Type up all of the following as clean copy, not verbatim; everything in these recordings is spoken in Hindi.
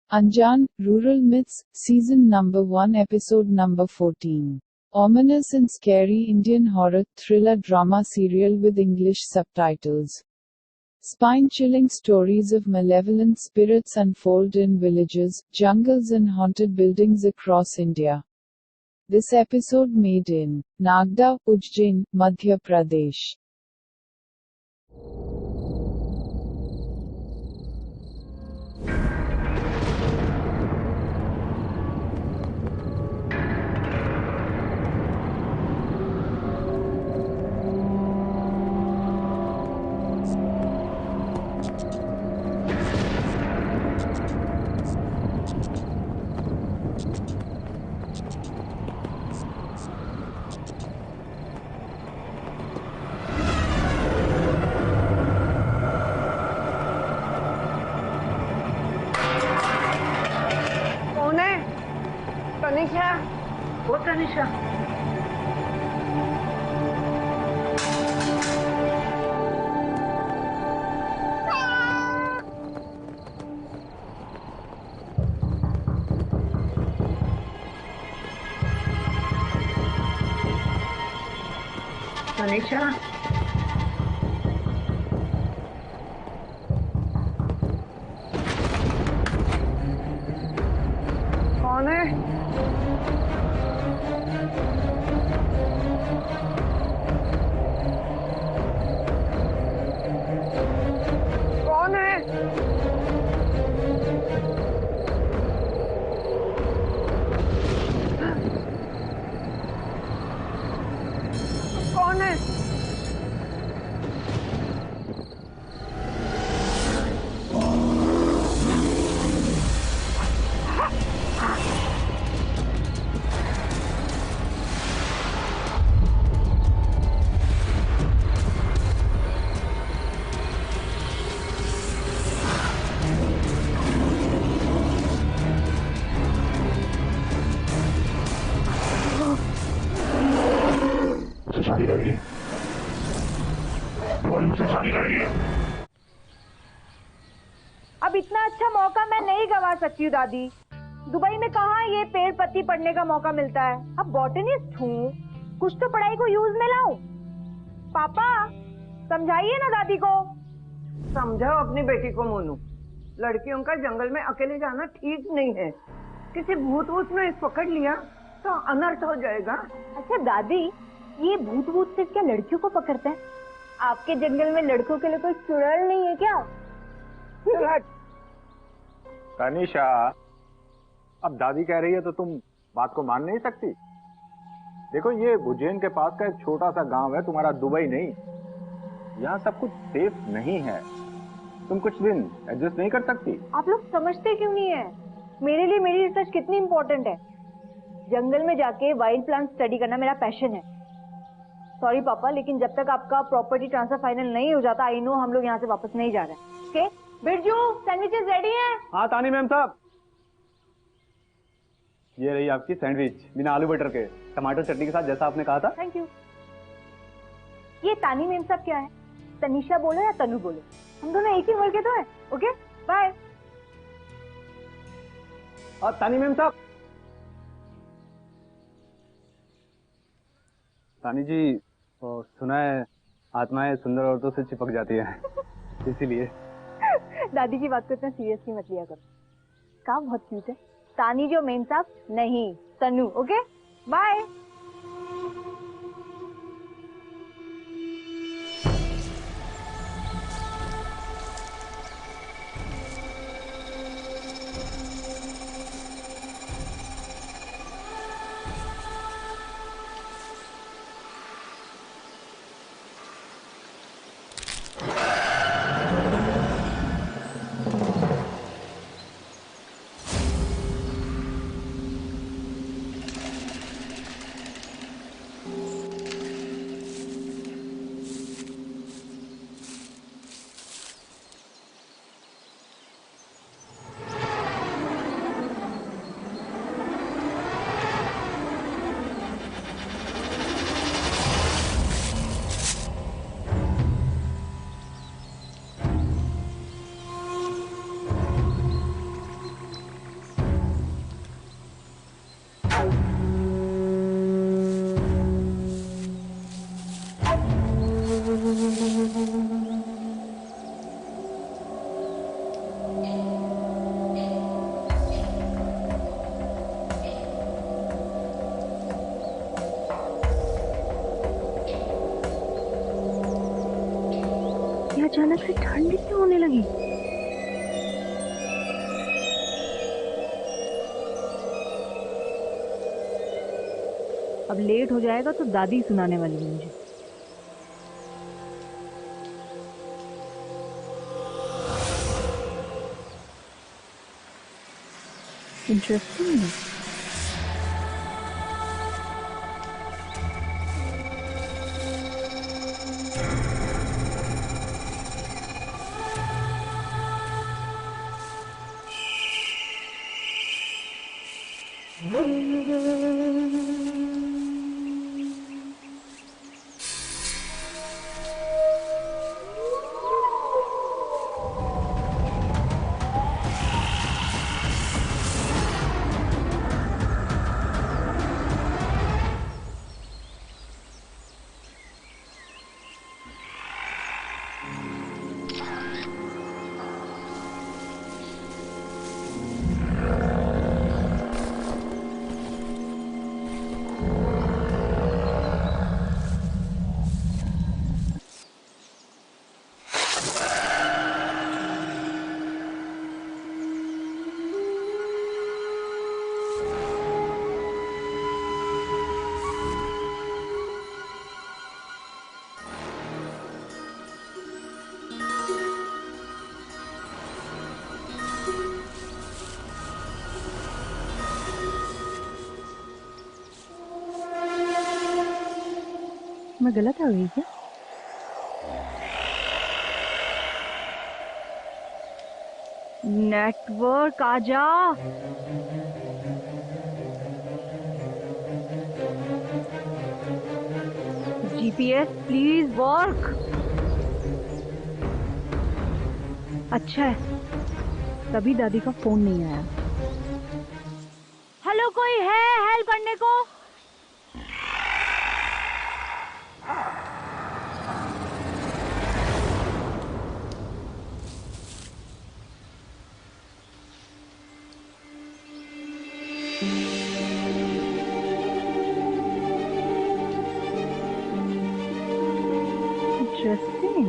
Anjan, Rural Myths, Season Number 1, Episode Number 14. Ominous and scary Indian horror thriller drama serial with English subtitles. Spine-chilling stories of malevolent spirits unfold in villages, jungles and haunted buildings across India. This episode made in Nagda, Ujjain, Madhya Pradesh. Tanisha, वो तनिषा। तनिषा, कौन है? कौन है? अब इतना अच्छा मौका मैं नहीं गवा सकती हूँ दादी। दुबई में कहाँ ये पेड़ पत्ती पढ़ने का मौका मिलता है। अब बॉटनिस्ट हूँ, कुछ तो पढ़ाई को यूज में लाऊं। पापा समझाइए ना दादी को। समझाओ अपनी बेटी को मोनू, लड़कियों का जंगल में अकेले जाना ठीक नहीं है। किसी भूत वूत ने पकड़ लिया तो अनर्थ हो जाएगा। अच्छा दादी, ये भूत वूत सिर्फ क्या लड़कियों को पकड़ते हैं? आपके जंगल में लड़कों के लिए कोई चुड़ैल नहीं है क्या? तनिषा, अब दादी कह रही है तो तुम बात को मान नहीं सकती। देखो, ये उज्जैन के पास का एक छोटा सा गांव है, तुम्हारा दुबई नहीं। यहाँ सब कुछ सेफ नहीं है। तुम कुछ दिन एडजस्ट नहीं कर सकती? आप लोग समझते क्यों नहीं है? मेरे लिए मेरी रिसर्च कितनी इम्पोर्टेंट है। जंगल में जाके वाइल्ड प्लांट स्टडी करना मेरा पैशन है। सॉरी पापा, लेकिन जब तक आपका प्रॉपर्टी ट्रांसफर फाइनल नहीं हो जाता, आई नो हम लोग यहाँ से वापस नहीं जा रहे हैं। ओके? बिरजू, सैंडविचेस रेडी हैं? हाँ तानी मैम साहब, ये रही आपकी सैंडविच बिना आलू बटर के, टमाटर चटनी के साथ, जैसा आपने कहा था। Thank you. ये तानी मैम साहब क्या है? तनिषा बोलो या तनु बोलो, हम दोनों एक ही उम्र के तो हैं। Okay, bye. और तानी मैम साहब, तानी जी, सुना है आत्माएं सुंदर औरतों से चिपक जाती हैं, इसीलिए। दादी की बात को इतना सीरियसली मत लिया करो। काम बहुत क्यूट है। तानी जो मेम साहब नहीं, तनु। Okay, bye. अचानक से ठंड क्यों होने लगी? अब लेट हो जाएगा तो दादी सुनाने वाली है मुझे। इंटरेस्टिंग है। मैं गलत आ गई क्या? नेटवर्क आजा। GPS please work. अच्छा है तभी दादी का फोन नहीं आया। हेलो, कोई है हेल्प करने को? इंटरेस्टिंग।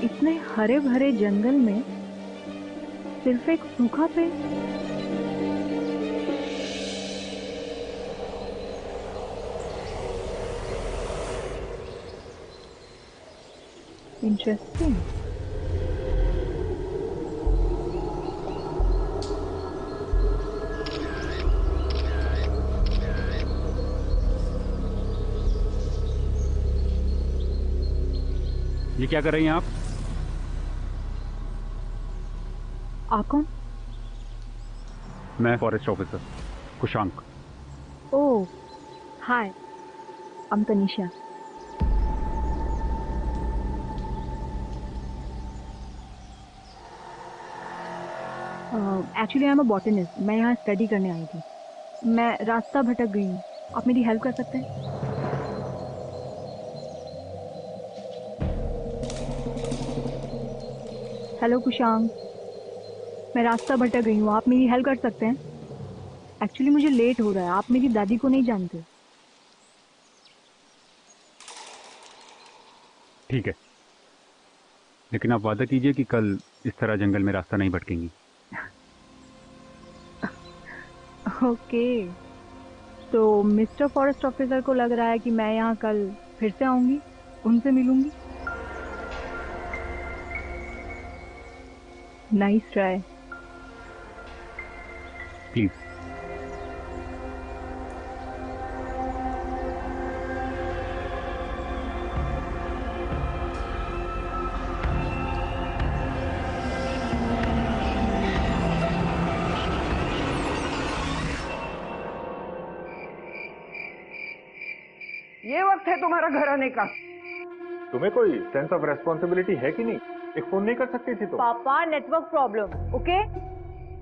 इतने हरे भरे जंगल में सिर्फ एक सूखा पेड़। इंटरेस्टिंग। ये क्या कर रही हैं आप? कौन? मैं forest officer Kushank. Oh hi, I am Tanisha. Actually I am a botanist. मैं यहाँ स्टडी करने आई थी। मैं रास्ता भटक गई हूँ। आप मेरी हेल्प कर सकते हैं? हेलो कुशांक, मैं रास्ता भटक गई हूँ। आप मेरी हेल्प कर सकते हैं? एक्चुअली मुझे लेट हो रहा है। आप मेरी दादी को नहीं जानते। ठीक है, लेकिन आप वादा कीजिए कि कल इस तरह जंगल में रास्ता नहीं भटकेंगी। ओके, तो मिस्टर फॉरेस्ट ऑफिसर को लग रहा है कि मैं यहाँ कल फिर से आऊंगी, उनसे मिलूंगी। Nice try. प्लीज। ये वक्त है तुम्हारा घर आने का। तुम्हें कोई सेंस ऑफ रेस्पॉन्सिबिलिटी है कि नहीं? एक फोन नहीं कर सकती थी तुम? पापा, नेटवर्क प्रॉब्लम। ओके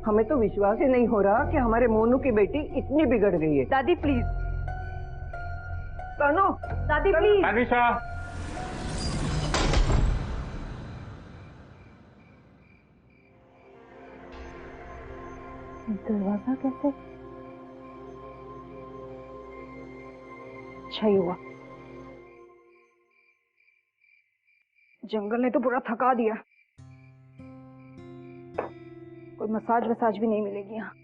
हमें तो विश्वास ही नहीं हो रहा कि हमारे मोनू की बेटी इतनी बिगड़ गई है। दादी प्लीज। तनु, दादी प्लीज। अनिशा, दरवाजा कैसे? अच्छा ही हुआ, जंगल ने तो पूरा थका दिया। कोई मसाज वसाज भी नहीं मिलेगी यहाँ।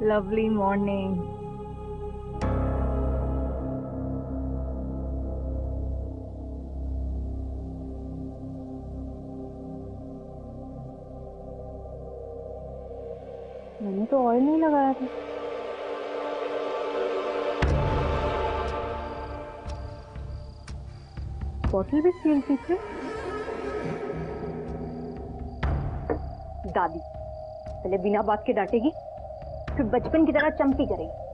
Lovely morning. मैंने तो ऑयल नहीं लगाया था। बॉटल भी सील की थी। दादी पहले बिना बात के डांटेगी, फिर बचपन की तरह चंपी करेगी।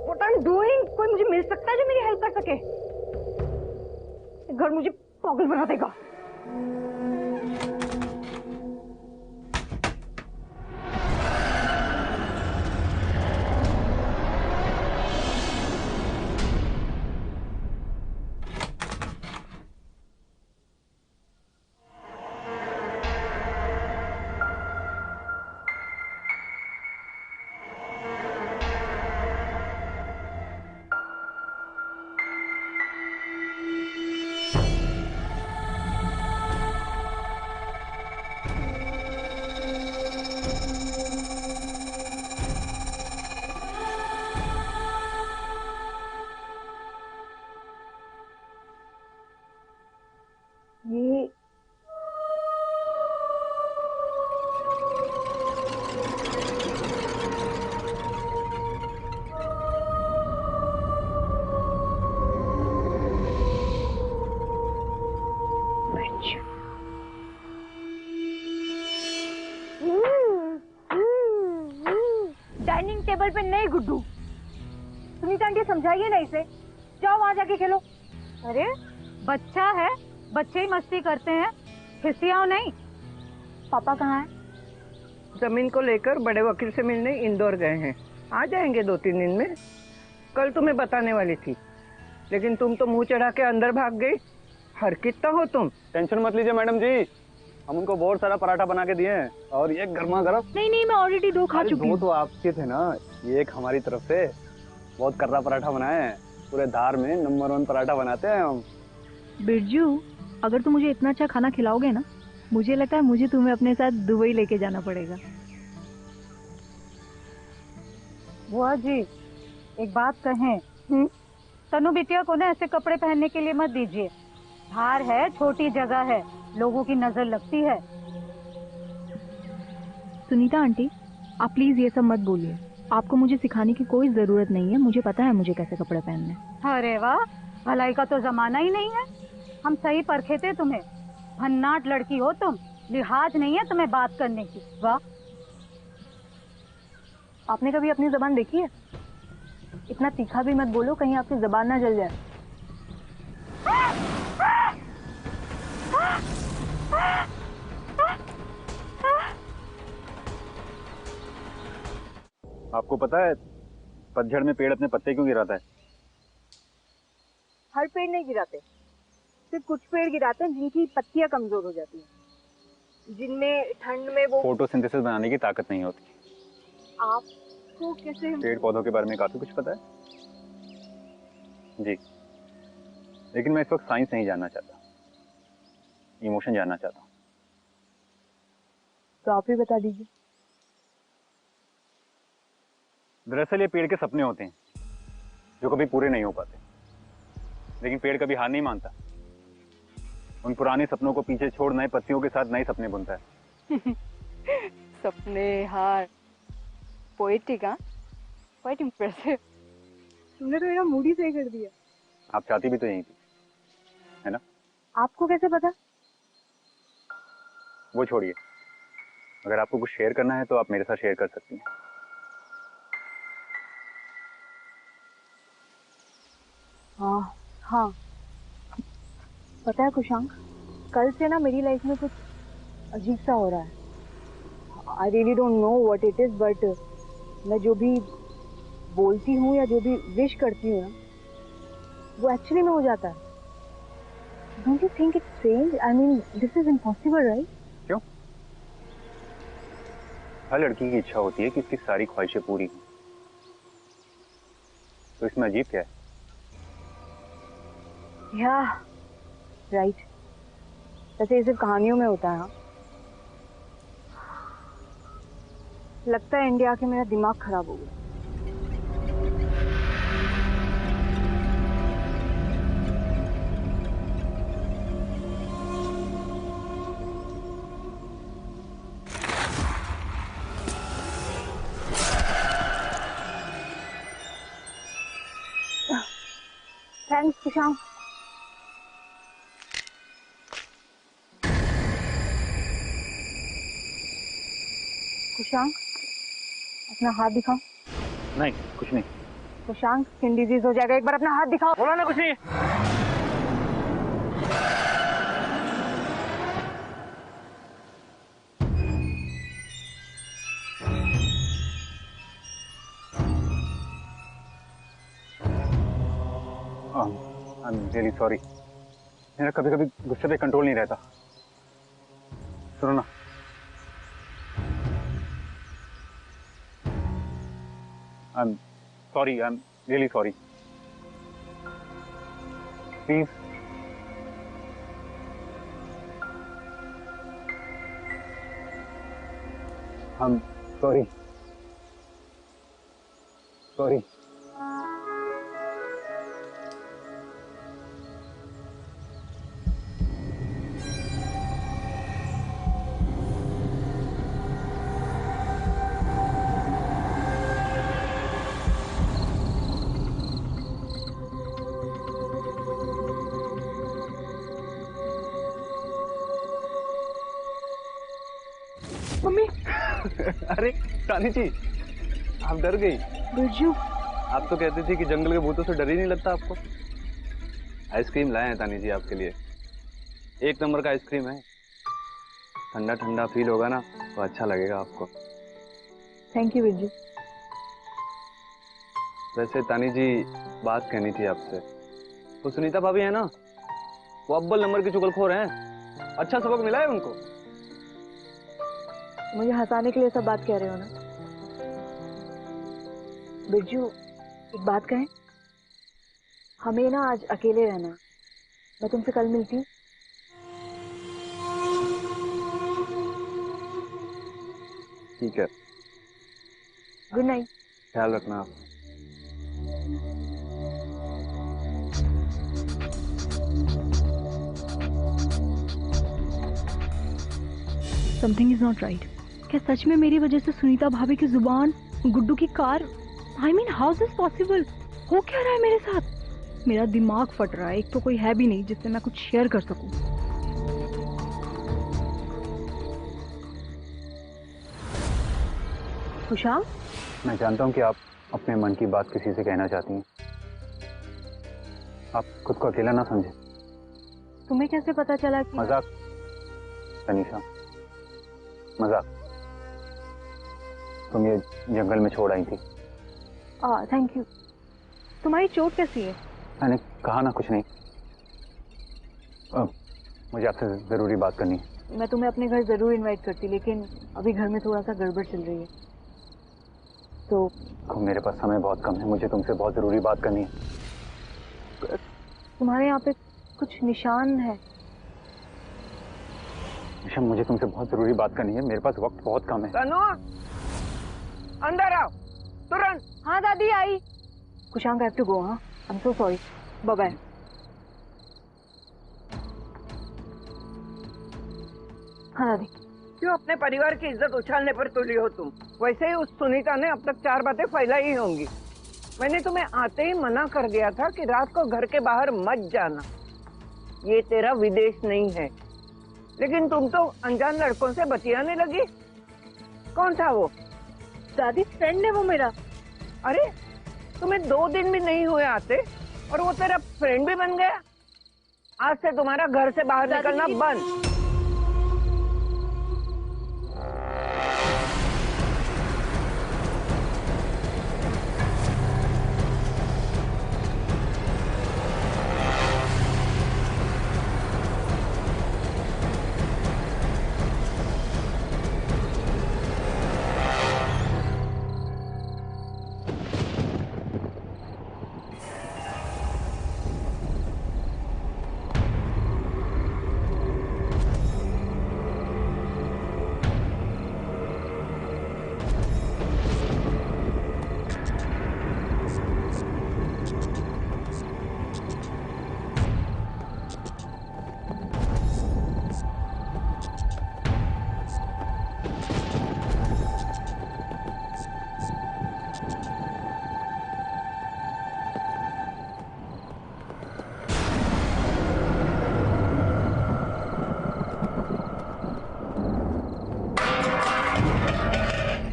What I'm doing? कोई मुझे मिल सकता है जो मेरी हेल्प कर सके? घर मुझे पागल बना देगा। ये डाइनिंग टेबल पे नहीं गुड्डू। सुनीता आंटी समझाइए ना इसे। जाओ वहां जाके खेलो। अरे बच्चा है, बच्चे ही मस्ती करते हैं, हिस्सियाओ नहीं। पापा कहाँ हैं? जमीन को लेकर बड़े वकील से मिलने इंदौर गए हैं। आ जाएंगे 2-3 दिन में। कल तुम्हें बताने वाली थी, लेकिन तुम तो मुंह चढ़ा के अंदर भाग गई। हर कितना हो तुम। टेंशन मत लीजिए मैडम जी, हम उनको बहुत सारा पराठा बना के दिए हैं और ये गर्मा गर्म। नहीं मैं ऑलरेडी 2 खा चुकी हूँ। 2 तो आपके थे ना, ये एक हमारी तरफ से बहुत कर्रा पराठा बनाए हैं। पूरे धार में नंबर 1 पराठा बनाते हैं हम। बिरजू, अगर तुम मुझे इतना अच्छा खाना खिलाओगे ना, मुझे लगता है मुझे तुम्हें अपने साथ दुबई लेके जाना पड़ेगा। बुआ जी एक बात कहें, तनु बिटिया को ना ऐसे कपड़े पहनने के लिए मत दीजिए। धार है, छोटी जगह है, लोगों की नजर लगती है। सुनीता आंटी, आप प्लीज ये सब मत बोलिए। आपको मुझे सिखाने की कोई जरूरत नहीं है, मुझे पता है मुझे कैसे कपड़े पहनने। अरे वाह, भलाई का तो जमाना ही नहीं है। हम सही परखे थे तुम्हें। भन्नाट लड़की हो तुम, लिहाज नहीं है तुम्हें बात करने की। वाह, आपने कभी अपनी जबान देखी है? इतना तीखा भी मत बोलो, कहीं आपकी जबान ना जल जाए। आपको पता है पतझड़ में पेड़ अपने पत्ते क्यों गिराता है? हर पेड़ नहीं गिराते, सिर्फ कुछ पेड़ गिराते हैं जिनकी पत्तियां कमजोर हो जाती हैं, जिनमें ठंड में वो फोटोसिंथेसिस बनाने की ताकत नहीं होती। आपको कैसे? पेड़ पौधों के बारे में काफी कुछ पता है जी, लेकिन मैं इस वक्त साइंस नहीं जानना चाहता, इमोशन जानना चाहता हूँ। तो आप ही बता दीजिए। दरअसल ये पेड़ के सपने होते हैं जो कभी पूरे नहीं हो पाते, लेकिन पेड़ कभी हार नहीं मानता। उन पुराने सपनों को पीछे छोड़ नए पत्तियों के साथ नए सपने बुनता है। सपने हार, पोएटिक, हाँ, क्वाइट इम्प्रेसिव। तुमने तो मेरा मूड ही सही कर दिया। आप चाहती भी तो यही थी, है ना? आपको कैसे पता? वो छोड़िए, अगर आपको कुछ शेयर करना है तो आप मेरे साथ शेयर कर सकती हैं। हाँ हाँ, पता है कुशांक, कल से ना मेरी लाइफ में कुछ अजीब सा हो रहा है। I really don't know what it is, but मैं जो भी बोलती हूँ या जो भी विश करती हूँ ना, वो एक्चुअली में हो जाता है। Don't you think it's strange? I mean this is impossible, right? क्यों? हर लड़की की इच्छा होती है कि उसकी सारी ख्वाहिशें पूरी हों, तो इसमें अजीब क्या है? या राइट, वैसे ये सिर्फ कहानियों में होता है। हाँ, लगता है इंडिया के मेरा दिमाग खराब हो गया। थैंक्स कुशांक। कुशांक, अपना हाथ दिखाओ। नहीं, कुछ नहीं। कुशांक, स्किन डिजीज हो जाएगा, एक बार अपना हाथ दिखाओ। बोला ना कुछ नहीं। आई एम रियली सॉरी, मेरा कभी कभी गुस्से पे कंट्रोल नहीं रहता। सुनो ना, I am sorry, I am really sorry. Please I am sorry, sorry. Mummy. अरे तानी जी, आप डर गई? बिरजू, आप तो कहती थी कि जंगल के भूतों से डर ही नहीं लगता आपको। आइसक्रीम लाए हैं तानी जी आपके लिए, एक नंबर का आइसक्रीम है। ठंडा ठंडा फील होगा ना तो अच्छा लगेगा आपको। Thank you Birju. वैसे तानी जी, बात कहनी थी आपसे। वो सुनीता भाभी है ना, वो अव्वल नंबर की चुगलखोर हैं। अच्छा सबक मिला है उनको। मुझे हंसाने के लिए सब बात कह रहे हो ना? बिरजू, एक बात कहें, हमें ना आज अकेले रहना है। मैं तुमसे कल मिलती हूँ। ठीक है, गुड नाइट। ख्याल रखना आप। Something is not right. क्या सच में मेरी वजह से सुनीता भाभी की जुबान, गुड्डू की car, I mean how is this possible? हो क्या रहा है मेरे साथ? मेरा दिमाग फट रहा है। एक तो कोई है भी नहीं जिससे मैं कुछ शेयर कर सकूं। कुशांक, मैं जानता हूँ कि आप अपने मन की बात किसी से कहना चाहती हैं। आप खुद को अकेला ना समझे। तुम्हें कैसे पता चला कि मजाक तनीषा, मजाक। तुम ये जंगल में छोड़ आई थी। Thank you. तुम्हारी चोट कैसी है? मैंने कहा ना कुछ नहीं। मुझे आपसे जरूरी बात करनी है। मैं तुम्हें अपने घर जरूर इनवाइट करती, लेकिन अभी घर में थोड़ा सा गड़बड़ चल रही है, तो मेरे पास समय बहुत कम है। मुझे तुमसे बहुत जरूरी बात करनी है। तुम्हारे यहाँ पे कुछ निशान है। निशा, मुझे तुमसे बहुत जरूरी बात करनी है। मेरे पास वक्त बहुत कम है। तनु, अंदर आओ तुरंत। हाँ दादी आई। कुशांक, आई हैव टू गो। हाँ, I am so sorry. Bye bye. हाँ दादी। क्यों अपने परिवार की इज्जत उछालने पर तुली हो तुम? वैसे ही उस सुनीता ने अब तक 4 बातें फैलाई ही होंगी। मैंने तुम्हें आते ही मना कर दिया था कि रात को घर के बाहर मत जाना। ये तेरा विदेश नहीं है। लेकिन तुम तो अनजान लड़कों से बतियाने लगी। कौन था वो? दादी, फ्रेंड है वो मेरा। अरे, तुम्हें 2 दिन भी नहीं हुए आते और वो तेरा फ्रेंड भी बन गया। आज से तुम्हारा घर से बाहर निकलना बंद।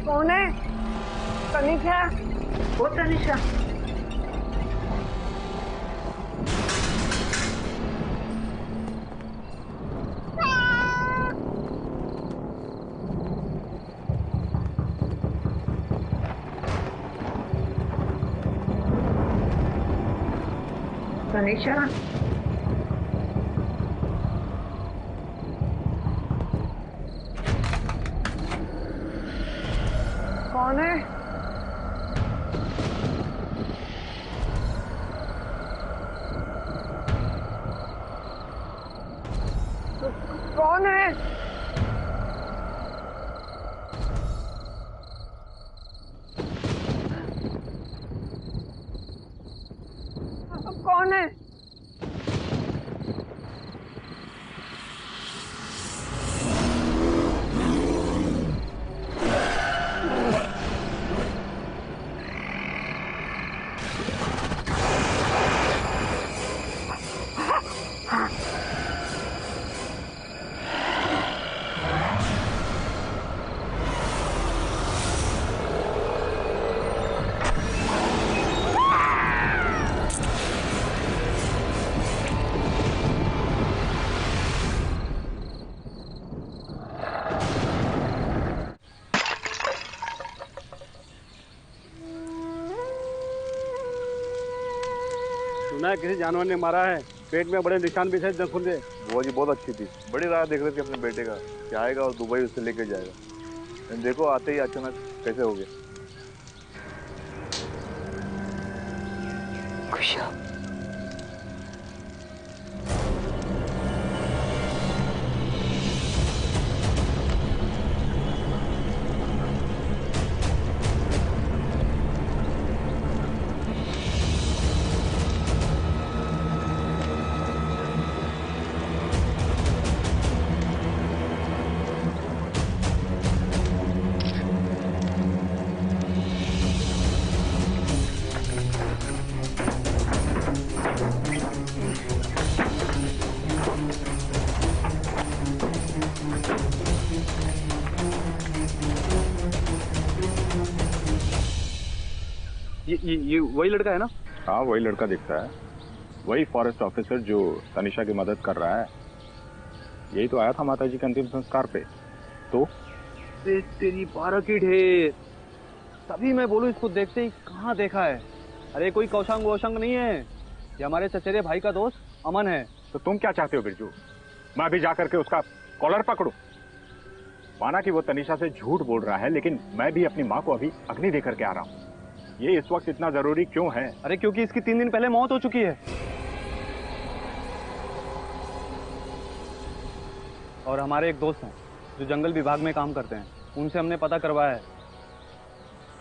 कौन है? तनीषा। वो तनीषा। तनीषा, कौन है? कौन है? कौन है? सुना है किसी जानवर ने मारा है, पेट में बड़े निशान भी थे। जखुन से वो जी बहुत अच्छी थी। बड़ी राह देख रहे थे अपने बेटे का कि आएगा और दुबई उससे लेके जाएगा। लेकिन देखो आते ही अचानक कैसे हो गया। कुशांक, ये वही लड़का है ना? हाँ वही लड़का दिखता है, वही फॉरेस्ट ऑफिसर जो तनिषा की मदद कर रहा है। यही तो आया था माता जी के अंतिम संस्कार पे। तो तेरी 12 की ढेर, तभी मैं बोलूं इसको देखते ही कहाँ देखा है। अरे कोई कौशंग वोशंग नहीं है, ये हमारे चचेरे भाई का दोस्त अमन है। तो तुम क्या चाहते हो बिरजू? मैं अभी जाकर के उसका कॉलर पकड़ूं? माना कि वो तनिषा से झूठ बोल रहा है, लेकिन मैं भी अपनी माँ को अभी अग्नि देकर के आ रहा हूँ। ये इस वक्त इतना जरूरी क्यों है? अरे क्योंकि इसकी 3 दिन पहले मौत हो चुकी है। और हमारे एक दोस्त हैं जो जंगल विभाग में काम करते हैं, उनसे हमने पता करवाया है,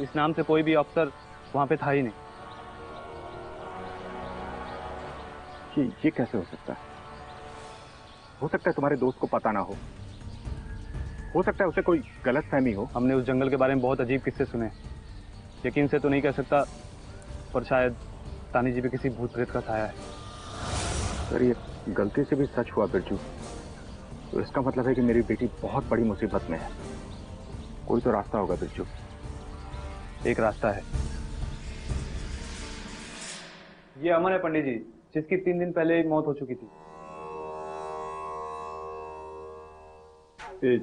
इस नाम से कोई भी अफसर वहां पे था ही नहीं। ये कैसे हो सकता है? हो सकता है तुम्हारे दोस्त को पता ना हो सकता है उसे कोई गलत फहमी हो। हमने उस जंगल के बारे में बहुत अजीब किस्से सुने, यकीन से तो नहीं कह सकता, पर शायद तानी जी भी किसी भूत प्रेत का छाया है। अगर ये गलती से भी सच हुआ बिरजू, तो इसका मतलब है कि मेरी बेटी बहुत बड़ी मुसीबत में है। कोई तो रास्ता होगा बिरजू। एक रास्ता है, ये अमन है पंडित जी, जिसकी 3 दिन पहले मौत हो चुकी थी। इस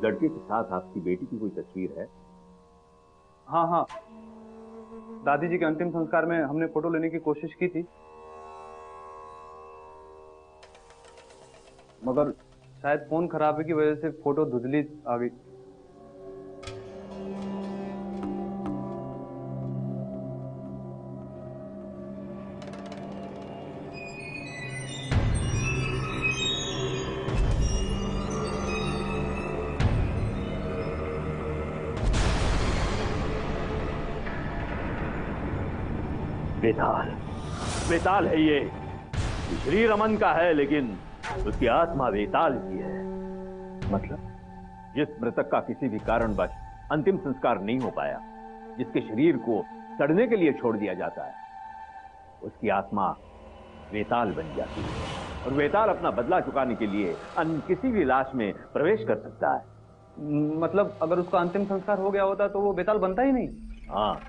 लड़के के साथ आपकी बेटी की कोई तस्वीर है? हाँ हाँ, दादी जी के अंतिम संस्कार में हमने फोटो लेने की कोशिश की थी, मगर शायद फोन खराबी की वजह से फोटो धुंधली आ गई। बेताल, बेताल है ये। शरीर अमन का है, लेकिन उसकी आत्मा बेताल की है। मतलब जिस मृतक का किसी भी कारणवश अंतिम संस्कार नहीं हो पाया, जिसके शरीर को सड़ने के लिए छोड़ दिया जाता है, उसकी आत्मा बेताल बन जाती है। और बेताल अपना बदला चुकाने के लिए अन्य किसी भी लाश में प्रवेश कर सकता है। मतलब अगर उसका अंतिम संस्कार हो गया होता तो वो बेताल बनता ही नहीं? हाँ,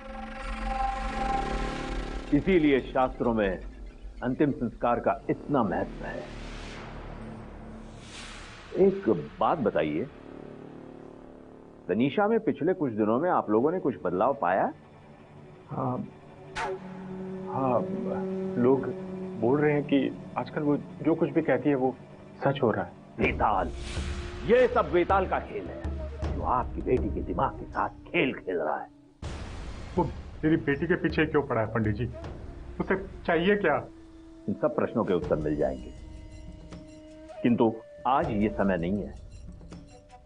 इसीलिए शास्त्रों में अंतिम संस्कार का इतना महत्व है। एक बात बताइए, तनीषा में पिछले कुछ दिनों में आप लोगों ने कुछ बदलाव पाया? हाँ, लोग बोल रहे हैं कि आजकल वो जो कुछ भी कहती है वो सच हो रहा है। बेताल, ये सब बेताल का खेल है जो आपकी बेटी के दिमाग के साथ खेल खेल रहा है। वो मेरी बेटी के पीछे क्यों पड़ा है पंडित जी? उसे चाहिए क्या? इन सब प्रश्नों के उत्तर मिल जाएंगे, किंतु आज ये समय नहीं है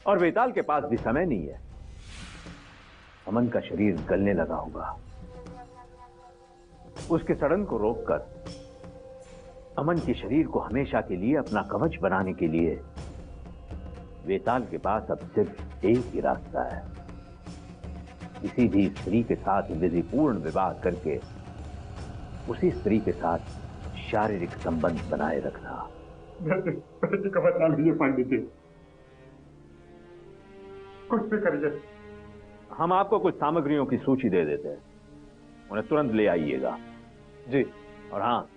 और बेताल के पास भी समय नहीं है। अमन का शरीर गलने लगा होगा, उसके सड़न को रोककर अमन के शरीर को हमेशा के लिए अपना कवच बनाने के लिए बेताल के पास अब सिर्फ एक ही रास्ता है, किसी भी स्त्री के साथ विधिपूर्ण विवाह करके उसी स्त्री के साथ शारीरिक संबंध बनाए रखना। बेटी का बदला लीजिए पंडित जी, कुछ भी करिए। हम आपको कुछ सामग्रियों की सूची दे देते हैं, उन्हें तुरंत ले आइएगा। जी। और हाँ,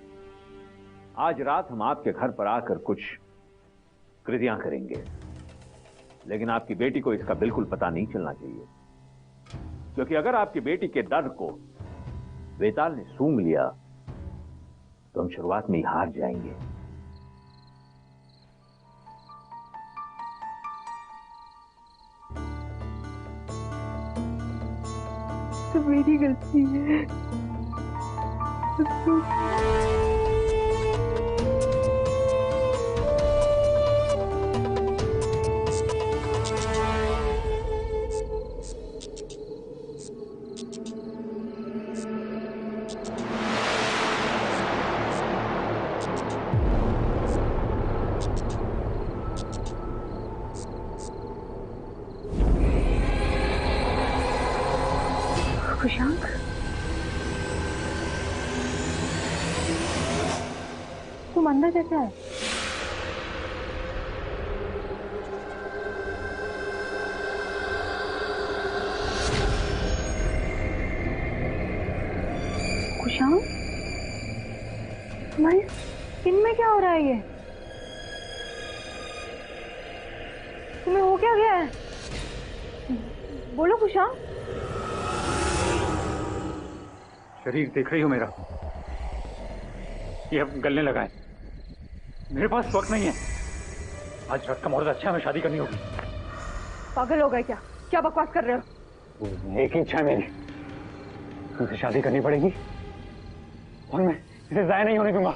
आज रात हम आपके घर पर आकर कुछ कृतियां करेंगे, लेकिन आपकी बेटी को इसका बिल्कुल पता नहीं चलना चाहिए, क्योंकि अगर आपकी बेटी के दर्द को बेताल ने सूंघ लिया तो हम शुरुआत में ही हार जाएंगे। सब मेरी गलती है। खुशांक, तुम अंदर कैसे आए? कुशांग, तुम्हारी स्किन में क्या हो रहा है? ये तुम्हें हो क्या गया है? बोलो कुशांग। शरीर देख रही हो मेरा, ये अब गलने लगा है। मेरे पास वक्त नहीं है। आज रात का मुहूर्त अच्छा है, हमें शादी करनी होगी। पागल हो गए क्या? क्या बकवास कर रहे हो? एक ही इच्छा है मेरी, तुमसे शादी करनी पड़ेगी और मैं इसे जाया नहीं होने दूंगा।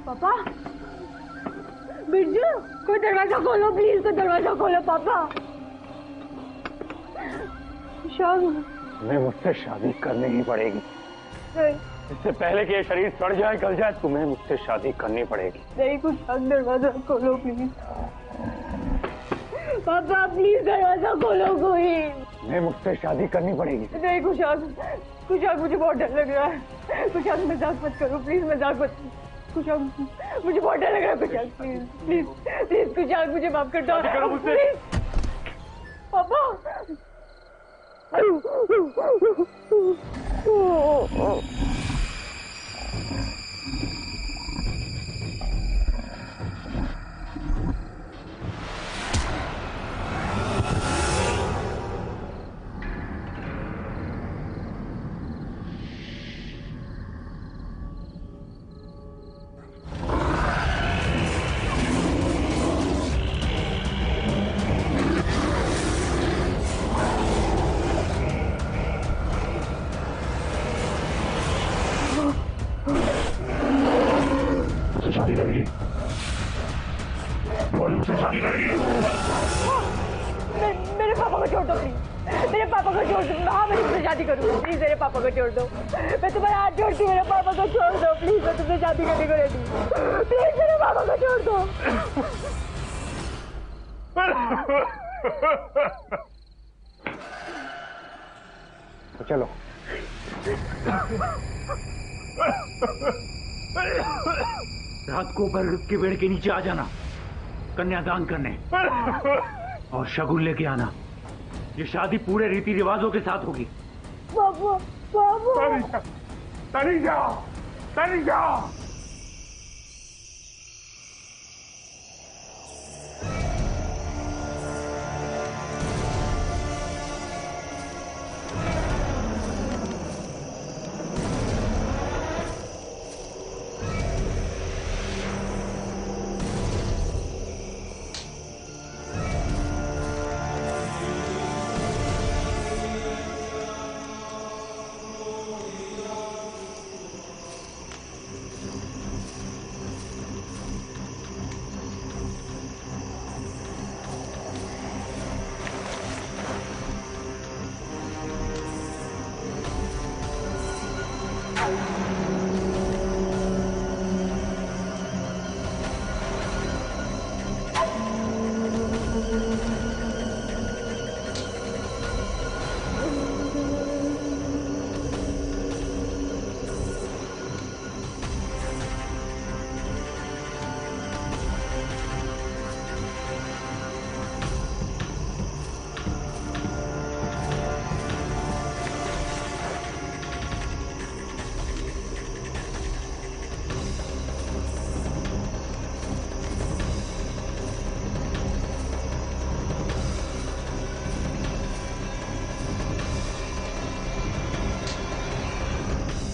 पापा, बिरजू, कोई दरवाजा खोलो प्लीज, कोई दरवाजा खोलो पापा। तुम्हें मुझसे शादी करनी ही पड़ेगी। इससे पहले कि ये शरीर सड़ जाए, गल जाए, तुम्हें मुझसे शादी करनी पड़ेगी। नहीं कुछ, दरवाजा खोलो प्लीज पापा, प्लीज दरवाजा खोलो कोई। तुम्हें मुझसे शादी करनी पड़ेगी। नहीं कुशांग, कुशांग मुझे बहुत डर लग रहा है। कुशांग मजाक मत करो प्लीज, मजाक मत। कुशांग मुझे बहुत डर लग रहा है। Kushang please please please, Kushang मुझे माफ कर दो प्लीज पापा। मेरे पापा को छोड़ दो प्लीज, मेरे पापा को छोड़ दो। हाँ, मैं तुमसे शादी करूंगी, प्लीज मेरे पापा को छोड़ दो। मैं तुम्हारे हाथ जोड़ती हूँ, मेरे पापा को छोड़ दो प्लीज, मैं तुमसे शादी करने को रेडी। प्लीज मेरे पापा को छोड़ दो। तो चलो। रात को बरगद के पेड़ के नीचे आ जाना, कन्यादान करने, और शगुन लेके आना। ये शादी पूरे रीति रिवाजों के साथ होगी। पापा, पापा। तनीजा, तनीजा।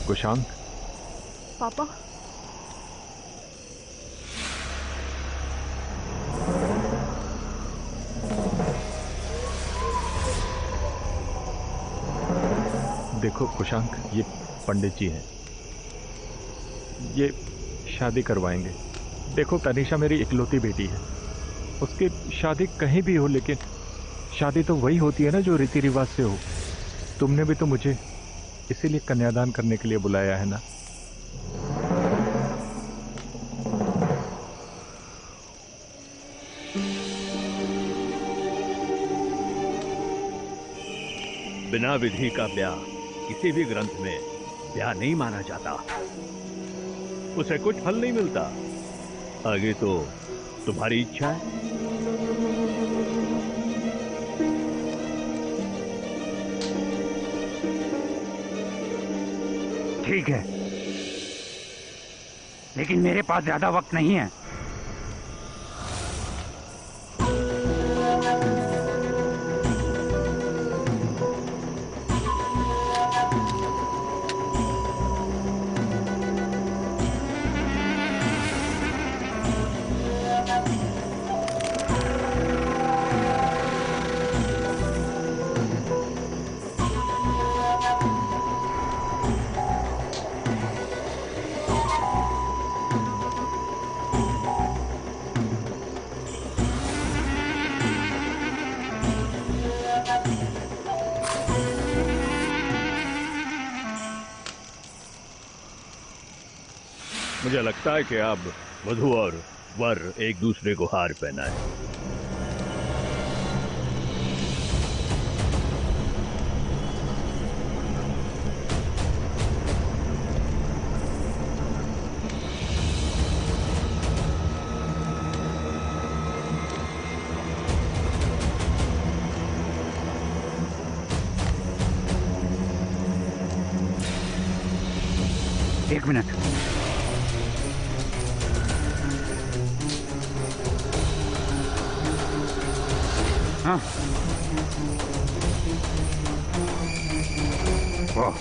कुशांग, पापा, देखो कुशांग, ये पंडित जी हैं, ये शादी करवाएंगे। देखो तनीषा मेरी इकलौती बेटी है, उसकी शादी कहीं भी हो, लेकिन शादी तो वही होती है ना जो रीति रिवाज से हो। तुमने भी तो मुझे इसीलिए कन्यादान करने के लिए बुलाया है ना। बिना विधि का ब्याह किसी भी ग्रंथ में ब्याह नहीं माना जाता, उसे कुछ फल नहीं मिलता। आगे तो तुम्हारी इच्छा है। ठीक है, लेकिन मेरे पास ज्यादा वक्त नहीं है। मुझे लगता है कि अब वधू और वर एक दूसरे को हार पहनाए। एक मिनट। हाँ, वाह,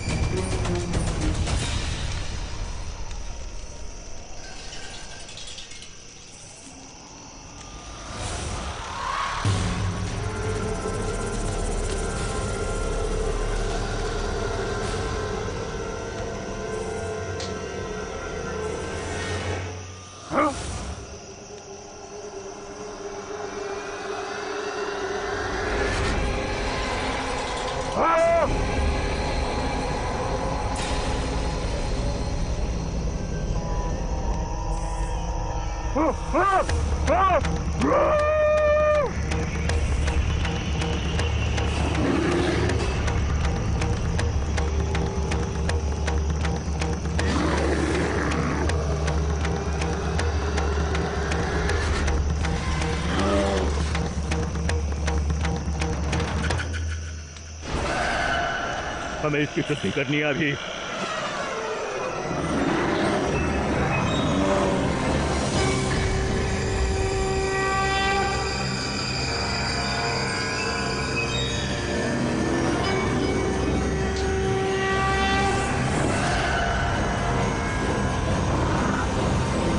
हमें इसकी शुद्धि करनी है अभी।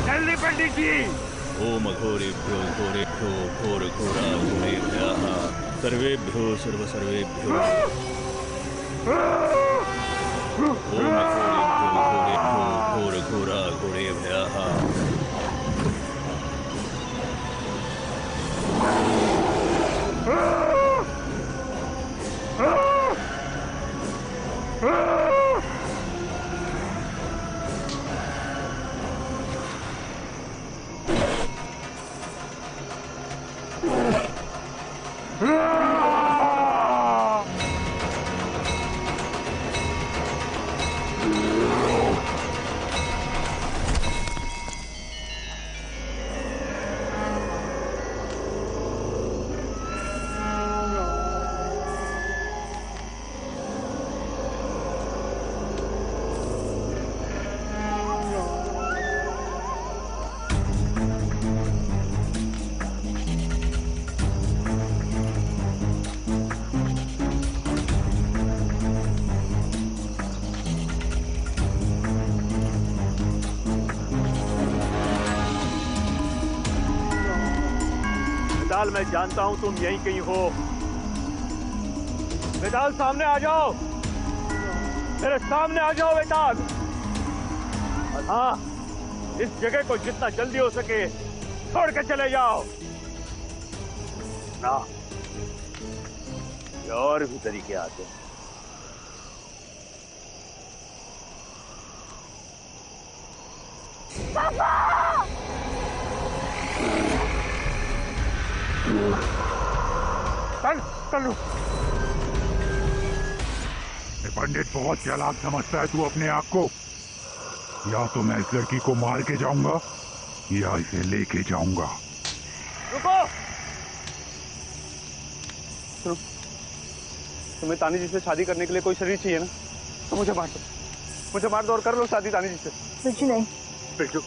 जल्दी पंडित जी। ओम घोरेभ्यो घोरेभ्यो घोर घोरा घोरेभ्यः सर्वेभ्यो सर्व सर्वेभ्यो ओम घोरेभ्यो घोरेभ्यो घोर घोरा घोरेभ्यः वेदाल, मैं जानता हूं तुम यहीं कहीं हो। वेदाल, सामने आ जाओ, मेरे सामने आ जाओ वेदाल। और हाँ, इस जगह को जितना जल्दी हो सके छोड़ के चले जाओ ना। ये और भी तरीके आते हैं। चलो। पंडित बहुत चालाक समझता है तू अपने आप को। या तो मैं इस लड़की को मार के जाऊंगा या इसे लेके जाऊंगा। रुको, सुनो, तुम्हें तानी जी से शादी करने के लिए कोई शरीर चाहिए ना, तो मुझे मार दो और कर लो शादी तानी जी से। बिरजू नहीं। बिरजू,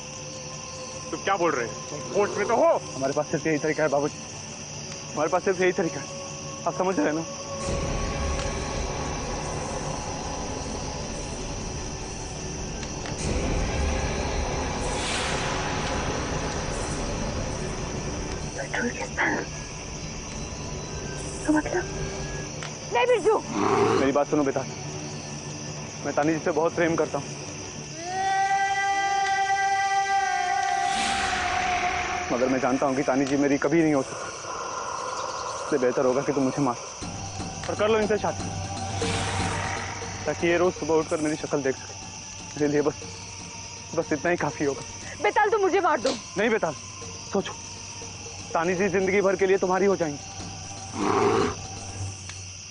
तुम क्या बोल रहे हो? तुम होश में तो हो? हमारे पास सिर्फ यही तरीका है बाबूजी, हमारे पास सिर्फ यही तरीका है, आप समझ रहे हैं ना? तो मतलब नहीं बिरजू। मेरी बात सुनो बेटा, मैं तानी जी से बहुत प्रेम करता हूँ, मगर मैं जानता हूँ कि तानी जी मेरी कभी नहीं हो सकती, इसलिए बेहतर होगा कि तुम मुझे मार और कर लो इनसे शादी, ताकि ये रोज सुबह उठकर मेरी शक्ल देख सके। मेरे लिए बस इतना ही काफी होगा। बेताल तुम मुझे मार दो। नहीं बेताल, सोचो, तानी जी जिंदगी भर के लिए तुम्हारी हो जाएंगी,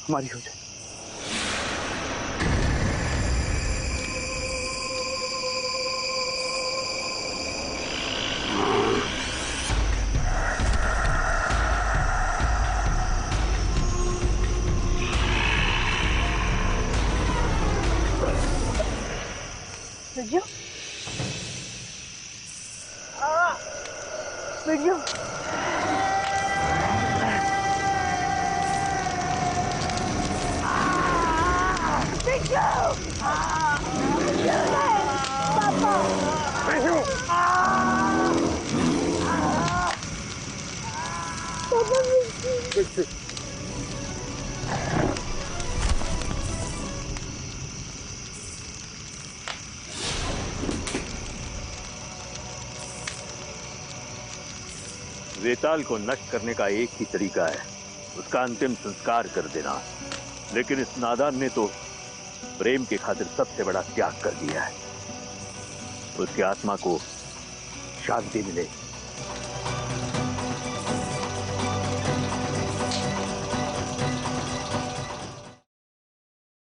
हमारी हो जाएगी। बिरजू, बिरजू, वेताल को नष्ट करने का एक ही तरीका है, उसका अंतिम संस्कार कर देना। लेकिन इस नादान ने तो प्रेम की खातिर सबसे बड़ा त्याग कर दिया है। उसकी आत्मा को शांति मिले